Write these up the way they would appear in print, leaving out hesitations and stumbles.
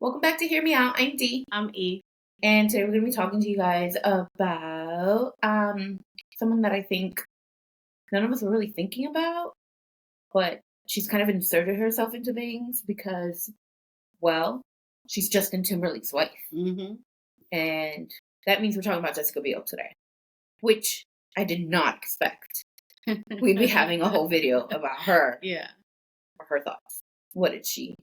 Welcome back to Hear Me Out. I'm Dee, I'm E. and today we're going to be talking to you guys about someone that I think none of us are really thinking about, but she's kind of inserted herself into things because, well, she's Justin Timberlake's wife, Mm-hmm. and that means we're talking about Jessica Biel today, which I did not expect. We'd be having a whole video about her, Yeah. or her thoughts. What did she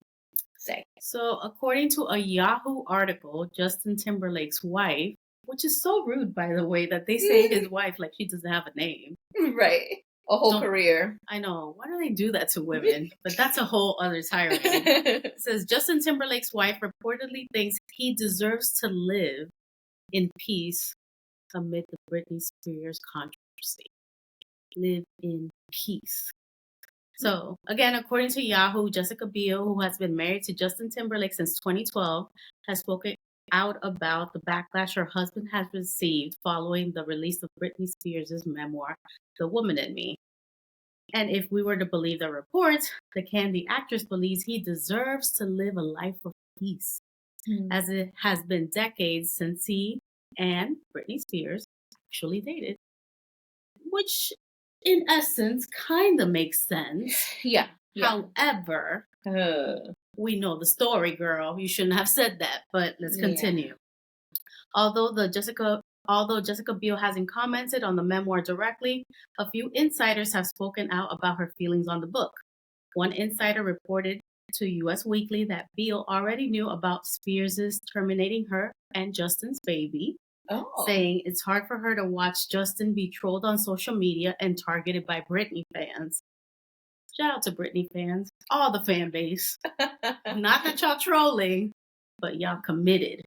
say? So, according to a Yahoo article, Justin Timberlake's wife, which is so rude, by the way, that they say his wife like she doesn't have a name. Right. A whole career. I know. Why do they do that to women? But that's a whole other tirade. It says Justin Timberlake's wife reportedly thinks he deserves to live in peace amid the Britney Spears controversy. Live in peace. So, again, according to Yahoo, Jessica Biel, who has been married to Justin Timberlake since 2012, has spoken out about the backlash her husband has received following the release of Britney Spears' memoir, The Woman in Me. And if we were to believe the reports, the Candy actress believes he deserves to live a life of peace, as it has been decades since he and Britney Spears actually dated, which in essence kind of makes sense. Yeah. However, we know the story, girl. You shouldn't have said that, but let's continue. Although Jessica Biel hasn't commented on the memoir directly, a few insiders have spoken out about her feelings on the book. One insider reported to US Weekly that Biel already knew about Spears' terminating her and Justin's baby, saying it's hard for her to watch Justin be trolled on social media and targeted by Britney fans. Shout out to Britney fans, all the fan base. Not that y'all trolling, but y'all committed.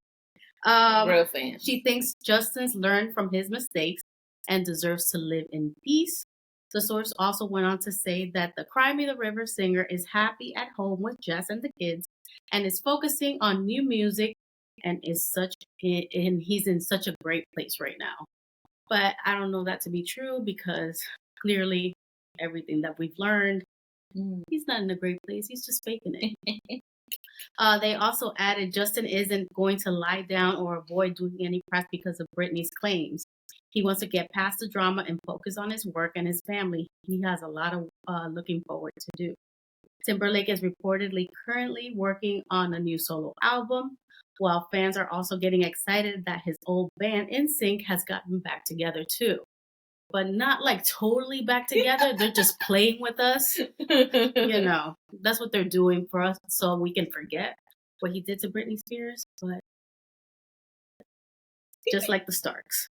Real fans. She thinks Justin's learned from his mistakes and deserves to live in peace. The source also went on to say that the Cry Me the River singer is happy at home with Jess and the kids and is focusing on new music and he's in such a great place right now. But I don't know that to be true because clearly everything that we've learned, he's not in a great place. He's just faking it. They also added Justin isn't going to lie down or avoid doing any press because of Britney's claims. He wants to get past the drama and focus on his work and his family. He has a lot of looking forward to do. Timberlake is reportedly currently working on a new solo album, while fans are also getting excited that his old band NSYNC has gotten back together too. But not like totally back together. They're just playing with us. You know, that's what they're doing for us so we can forget what he did to Britney Spears. But just like the Starks.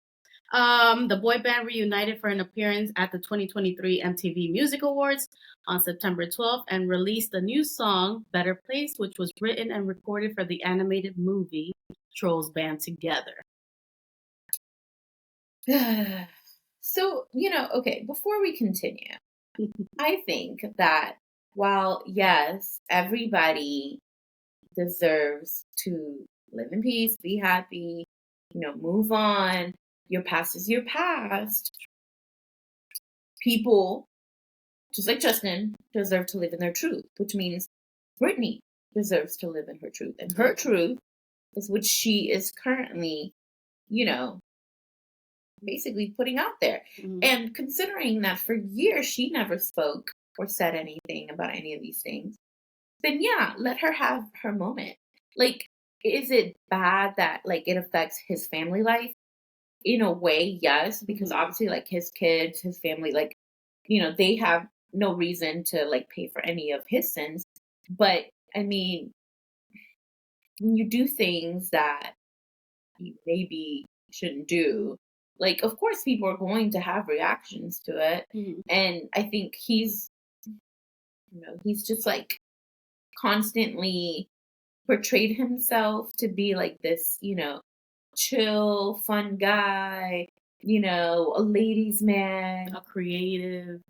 The boy band reunited for an appearance at the 2023 MTV Music Awards on September 12th and released a new song, Better Place, which was written and recorded for the animated movie Trolls Band Together. So, okay, before we continue, I think that while, yes, everybody deserves to live in peace, be happy, move on, your past is your past, people, just like Justin, deserve to live in their truth, which means Britney deserves to live in her truth. And her truth is what she is currently, basically putting out there. And considering that for years she never spoke or said anything about any of these things, then yeah, let her have her moment. Like, is it bad that it affects his family life? In a way, yes, because obviously his kids, his family, they have no reason to pay for any of his sins. But I mean, when you do things that you maybe shouldn't do, of course people are going to have reactions to it. And I think he's just constantly portrayed himself to be this, chill, fun guy, a ladies' man, a creative,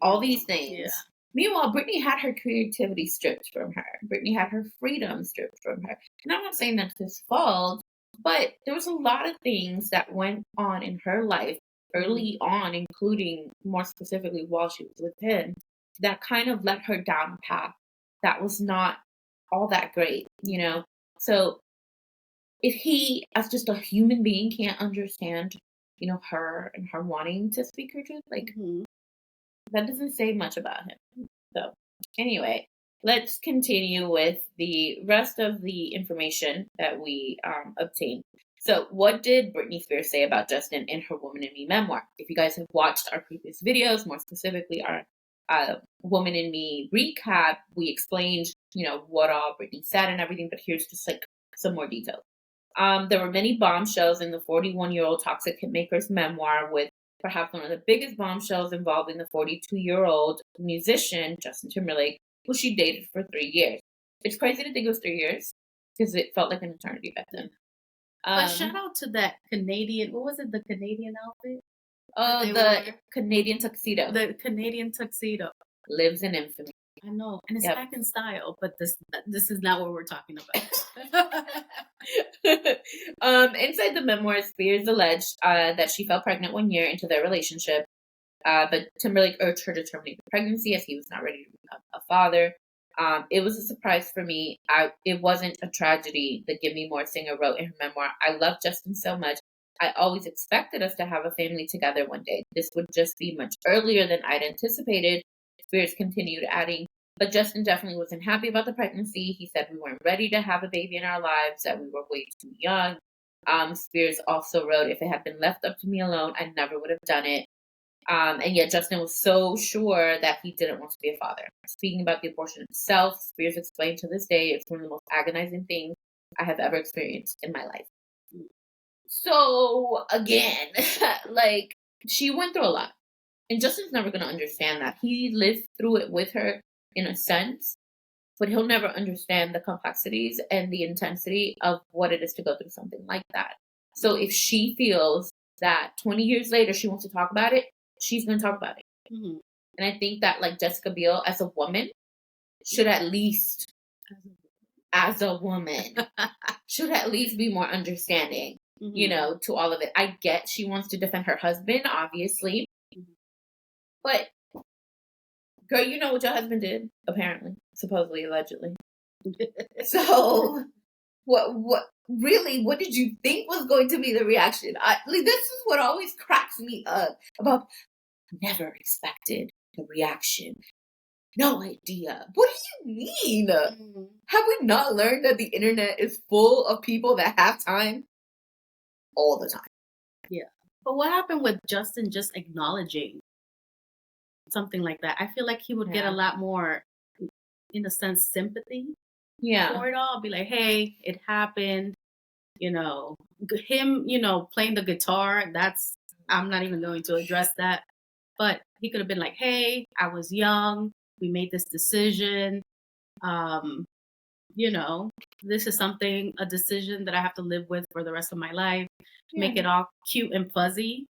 all these things. Yeah. Meanwhile, Britney had her creativity stripped from her. Britney had her freedom stripped from her. And I'm not saying that's his fault, but there was a lot of things that went on in her life early on, including more specifically while she was with him, that kind of led her down a path that was not all that great, you know? So if he, as just a human being, can't understand, her and her wanting to speak her truth, like, Mhm. that doesn't say much about him. So, anyway, let's continue with the rest of the information that we obtained. So, what did Britney Spears say about Justin in her Woman in Me memoir? If you guys have watched our previous videos, more specifically our Woman in Me recap, we explained, what all Britney said and everything, but here's just like some more details. There were many bombshells in the 41-year-old toxic hitmaker's memoir, with perhaps one of the biggest bombshells involving the 42-year-old musician, Justin Timberlake, who she dated for 3 years. It's crazy to think it was 3 years because it felt like an eternity back then. But shout out to that Canadian, what was it, the Canadian outfit? The Canadian tuxedo. The Canadian tuxedo. Lives in infamy. I know, and it's back in style, but this is not what we're talking about. Inside the memoir, Spears alleged that she fell pregnant 1 year into their relationship, but Timberlake urged her to terminate the pregnancy as he was not ready to become a father. It was a surprise for me. It wasn't a tragedy, the Give Me More singer wrote in her memoir. I love Justin so much. I always expected us to have a family together one day. This would just be much earlier than I'd anticipated. Spears continued, adding, but Justin definitely wasn't happy about the pregnancy. He said we weren't ready to have a baby in our lives, that we were way too young. Spears also wrote, if it had been left up to me alone, I never would have done it. And yet Justin was so sure that he didn't want to be a father. Speaking about the abortion itself, Spears explained, to this day, it's one of the most agonizing things I have ever experienced in my life. So, again, like, she went through a lot. And Justin's never going to understand that. He lived through it with her in a sense, but he'll never understand the complexities and the intensity of what it is to go through something like that. So if she feels that 20 years later she wants to talk about it, she's going to talk about it. Mm-hmm. And I think that, like, Jessica Biel, as a woman, should at least, as a woman, should at least be more understanding, to all of it. I get she wants to defend her husband, obviously. But, girl, you know what your husband did, apparently, supposedly, allegedly. So, what did you think was going to be the reaction? This is what always cracks me up about, never expected the reaction. No idea. What do you mean? Have we not learned that the internet is full of people that have time all the time? Yeah. But what happened with Justin just acknowledging something like that? I feel like he would get a lot more, in a sense, sympathy for it all. Be like, hey, it happened. Him, playing the guitar, I'm not even going to address that. But he could have been like, hey, I was young. We made this decision. This is a decision that I have to live with for the rest of my life. Make it all cute and fuzzy,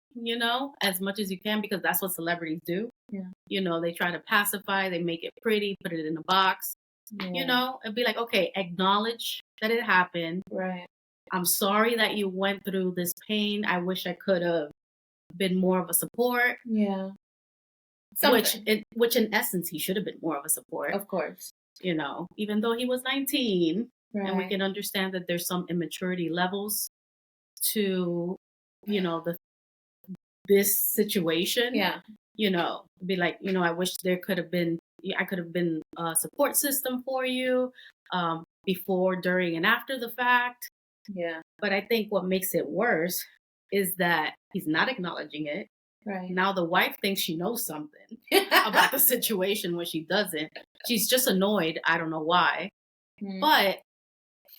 as much as you can, because that's what celebrities do. Yeah. They try to pacify, they make it pretty, put it in a box. Yeah. It'd be like, okay, acknowledge that it happened. Right. I'm sorry that you went through this pain. I wish I could have been more of a support. Yeah. Which in essence, he should have been more of a support. Of course. Even though he was 19. Right. And we can understand that there's some immaturity levels to, this situation. Yeah. Be like, I wish I could have been a support system for you, before, during, and after the fact. Yeah. But I think what makes it worse is that he's not acknowledging it. Right. Now the wife thinks she knows something about the situation when she doesn't. She's just annoyed. I don't know why. But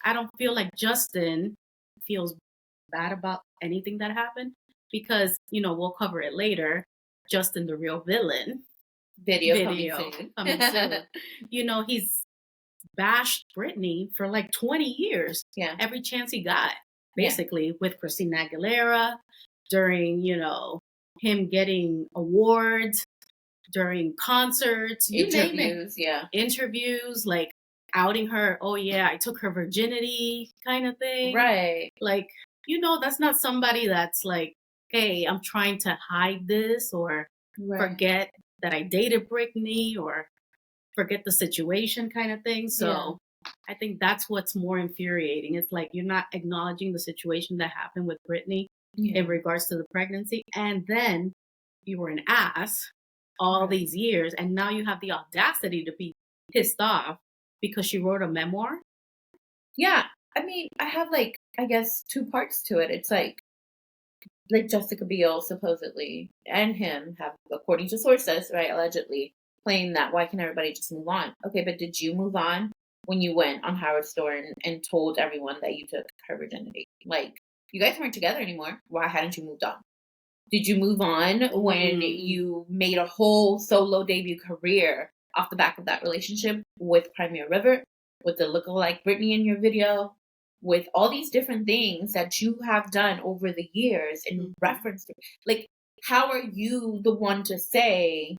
I don't feel like Justin feels bad about anything that happened, because, we'll cover it later. Justin, the real villain. Video coming soon. He's bashed Britney for like 20 years. Yeah. Every chance he got, basically, with Christina Aguilera, during, him getting awards, during concerts, interviews, like outing her. Oh yeah, I took her virginity, kind of thing. Right. Like, that's not somebody that's like, hey, I'm trying to hide this, or forget that I dated Britney, or forget the situation, kind of thing. So I think that's what's more infuriating. It's like you're not acknowledging the situation that happened with Britney in regards to the pregnancy. And then you were an ass all these years. And now you have the audacity to be pissed off because she wrote a memoir. Yeah. I mean, I have like, I guess, two parts to it. It's like Jessica Biel supposedly and him have, according to sources, right, allegedly claimed that why can everybody just move on? Okay, but did you move on when you went on Howard Stern and told everyone that you took her virginity? Like, you guys weren't together anymore. Why hadn't you moved on? Did you move on when you made a whole solo debut career off the back of that relationship with Crimea River, with the lookalike Britney in your video, with all these different things that you have done over the years in reference to, like, how are you the one to say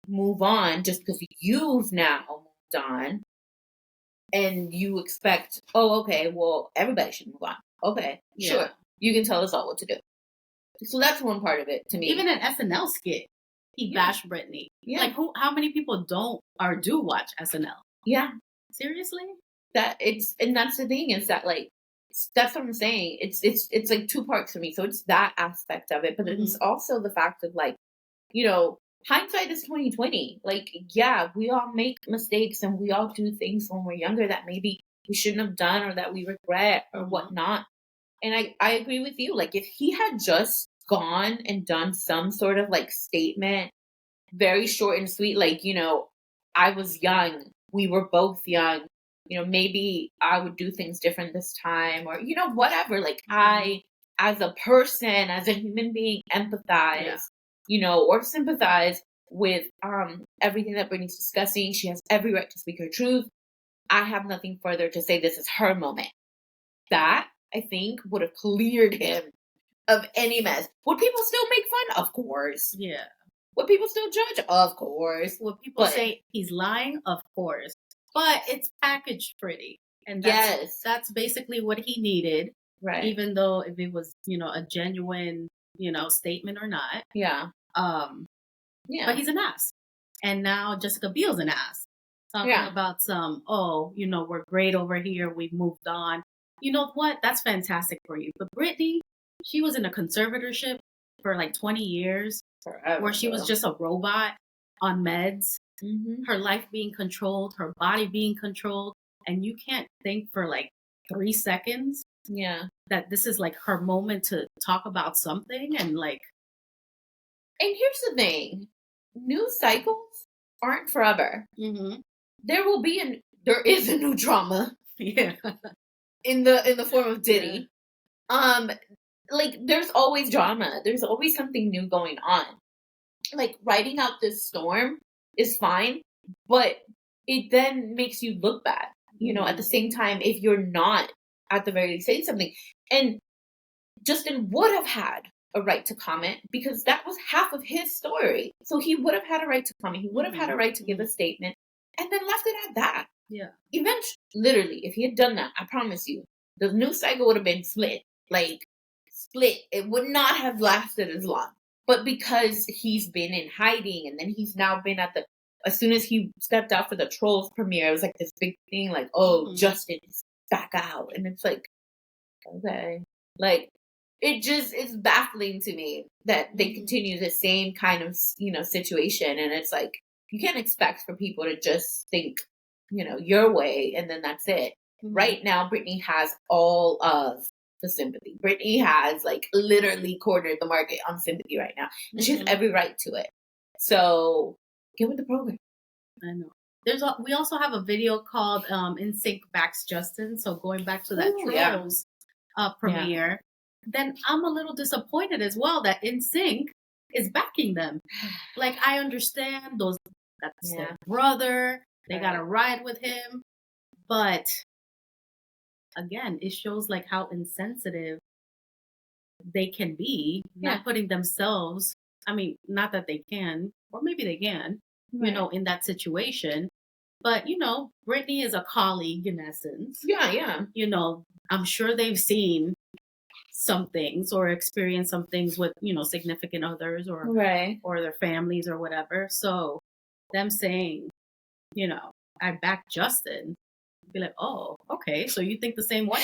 move on just because you've now moved on and you expect, oh, okay, well, everybody should move on. Okay, sure. You can tell us all what to do. So that's one part of it to me. Even an SNL skit, he bashed Britney. Yeah. Like how many people don't or do watch SNL? Yeah. Seriously? And that's the thing is that like that's what I'm saying. It's like two parts for me. So it's that aspect of it, but it's also the fact of like, you know, hindsight is 2020. Like, yeah, we all make mistakes and we all do things when we're younger that maybe we shouldn't have done or that we regret or whatnot. And I agree with you. Like, if he had just gone and done some sort of like statement, very short and sweet, like, you know, I was young, we were both young, you know, maybe I would do things different this time or, you know, whatever. Like, I, as a person, as a human being, empathize, you know, or sympathize with everything that Brittany's discussing. She has every right to speak her truth. I have nothing further to say. This is her moment. That, I think, would have cleared him of any mess. Would people still make fun? Of course. Yeah. Would people still judge? Of course. Would people say he's lying? Of course. But it's packaged pretty. And that's basically what he needed. Right. Even though if it was, you know, a genuine, you know, statement or not. Yeah. But he's an ass. And now Jessica Biel's an ass. Talking about some, oh, you know, we're great over here. We've moved on. You know what? That's fantastic for you. But Britney, she was in a conservatorship for like 20 years. Forever, where she was just a robot on meds. Her life being controlled, her body being controlled. And you can't think for like 3 seconds that this is like her moment to talk about something and like. And here's the thing. News cycles aren't forever. There is a new drama. In the form of Diddy. Like there's always drama. There's always something new going on. Like riding out this storm is fine, but it then makes you look bad. You know, at the same time, if you're not at the very least saying something. And Justin would have had a right to comment because that was half of his story. So he would have had a right to comment. He would have had a right to give a statement and then left it at that. Yeah. Eventually, literally, if he had done that, I promise you, the news cycle would have been split. Like, split. It would not have lasted as long. But because he's been in hiding and then he's now been as soon as he stepped out for the Trolls premiere, it was like this big thing, like, oh, Justin's back out. And it's like, okay. Like, it's baffling to me that they continue the same kind of, you know, situation. And it's like, you can't expect for people to just think, you know, your way and then that's it. Right now, Britney has all of the sympathy. Britney has like literally cornered the market on sympathy right now. And she has every right to it. So get with the program. I know. We also have a video called NSYNC Backs Justin. So going back to that Trolls premiere, then I'm a little disappointed as well that NSYNC is backing them. Like I understand that's their brother. They got to ride with him. But again, it shows like how insensitive they can be, not putting themselves, I mean, not that they can, or maybe they can, you know, in that situation. But, you know, Britney is a colleague in essence. Yeah. You know, I'm sure they've seen some things or experienced some things with, you know, significant others or their families or whatever. So them saying, you know, I back Justin be like, oh, okay, so you think the same way?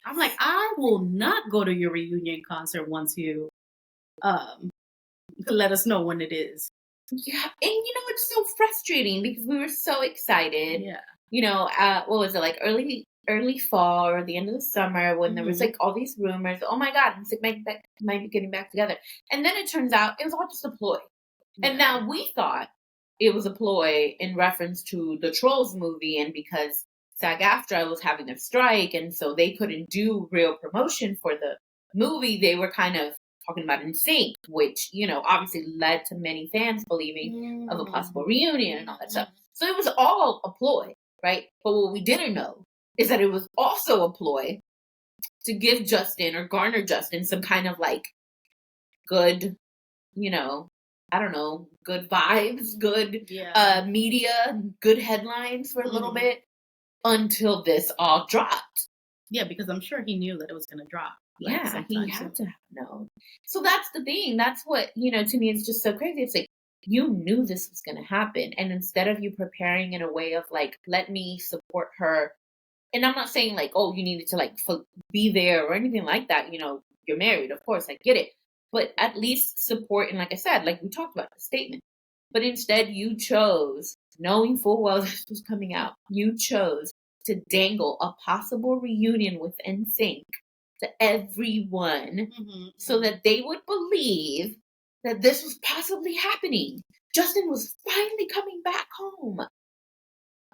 I'm like, I will not go to your reunion concert once you let us know when it is. Yeah, and it's so frustrating because we were so excited. Yeah. What was it, like early fall or the end of the summer when there was like all these rumors. Oh my God, might be getting back together, and then it turns out it was all just a ploy. Yeah. And now we thought it was a ploy in reference to the Trolls movie, and because SAG-AFTRA was having a strike, and so they couldn't do real promotion for the movie, they were kind of talking about NSYNC, which, obviously led to many fans believing of a possible reunion and all that stuff. So it was all a ploy, right? But what we didn't know is that it was also a ploy to give Justin or garner Justin some kind of like good, I don't know, good vibes, good media, good headlines for a little bit until this all dropped. Yeah, because I'm sure he knew that it was going to drop. Yeah, he had to have known. So that's the thing. That's what, to me, it's just so crazy. It's like, you knew this was going to happen. And instead of you preparing in a way of like, let me support her. And I'm not saying like, oh, you needed to like be there or anything like that. You're married. Of course, I get it. But at least support. And like I said, like we talked about the statement. But instead you chose, knowing full well this was coming out, you chose to dangle a possible reunion with NSYNC to everyone so that they would believe that this was possibly happening. Justin was finally coming back home.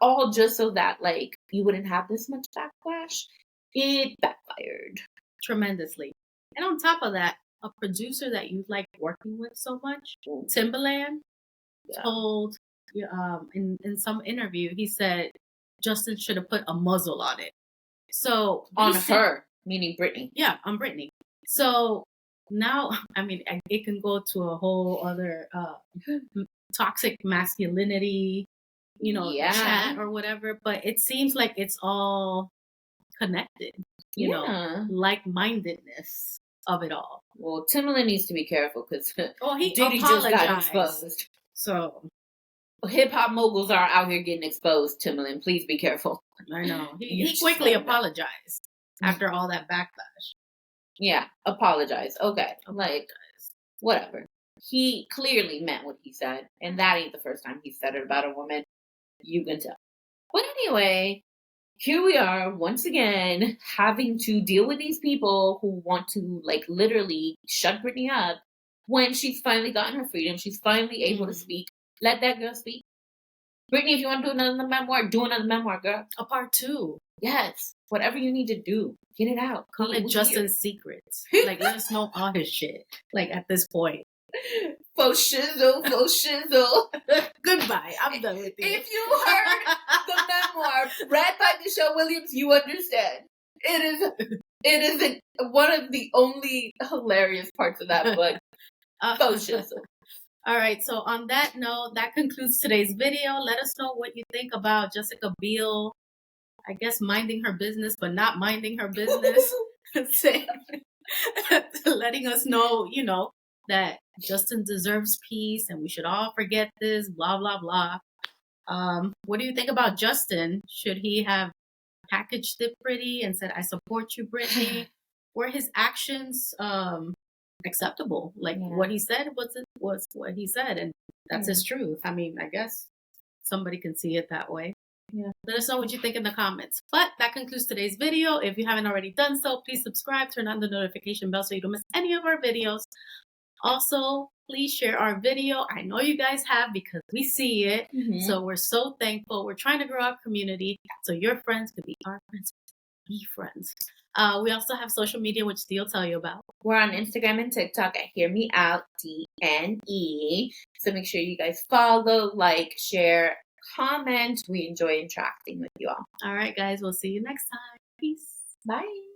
All just so that, like, you wouldn't have this much backlash. It backfired. Tremendously. And on top of that, a producer that you like working with so much, TIMBERLAKE, told in some interview, he said Justin should have put a muzzle on it. So on her, meaning Britney. Yeah, on Britney. So now, I mean, it can go to a whole other toxic masculinity, chat or whatever. But it seems like it's all connected. Like-mindedness of it all. Well, Timbaland needs to be careful because he Diddy just got exposed. So hip hop moguls are out here getting exposed. Timbaland, please be careful. I know he quickly apologized after all that backlash. Yeah, apologize. Okay, like whatever. He clearly meant what he said, and that ain't the first time he said it about a woman. You can tell. But anyway, here we are once again having to deal with these people who want to like literally shut Britney up when she's finally gotten her freedom. She's finally able to speak. Let that girl speak. Britney, if you want to do another memoir, do another memoir, girl. A part 2. Yes. Whatever you need to do. Get it out. Call it Justin's Secrets. Like, let us know all his shit. Like, at this point. Faux shizzle. Goodbye. I'm done with you. If you heard the memoir read by Michelle Williams, you understand. It is one of the only hilarious parts of that book. Faux shizzle. All right, so on that note, that concludes today's video. Let us know what you think about Jessica Biel, I guess minding her business, but not minding her business. Letting us know, that Justin deserves peace and we should all forget this, blah, blah, blah. What do you think about Justin? Should he have packaged it pretty and said, I support you, Britney? Were his actions acceptable? Like what he said was what he said, and that's his truth. I mean, I guess somebody can see it that way. Yeah. Let us know what you think in the comments. But that concludes today's video. If you haven't already done so, please subscribe, turn on the notification bell so you don't miss any of our videos. Also, please share our video. I know you guys have because we see it. So we're so thankful. We're trying to grow our community so your friends could be our friends. Be friends. We also have social media, which Dee will tell you about. We're on Instagram and TikTok at Hear Me Out, DNE. So make sure you guys follow, like, share, comment. We enjoy interacting with you all. All right, guys. We'll see you next time. Peace. Bye.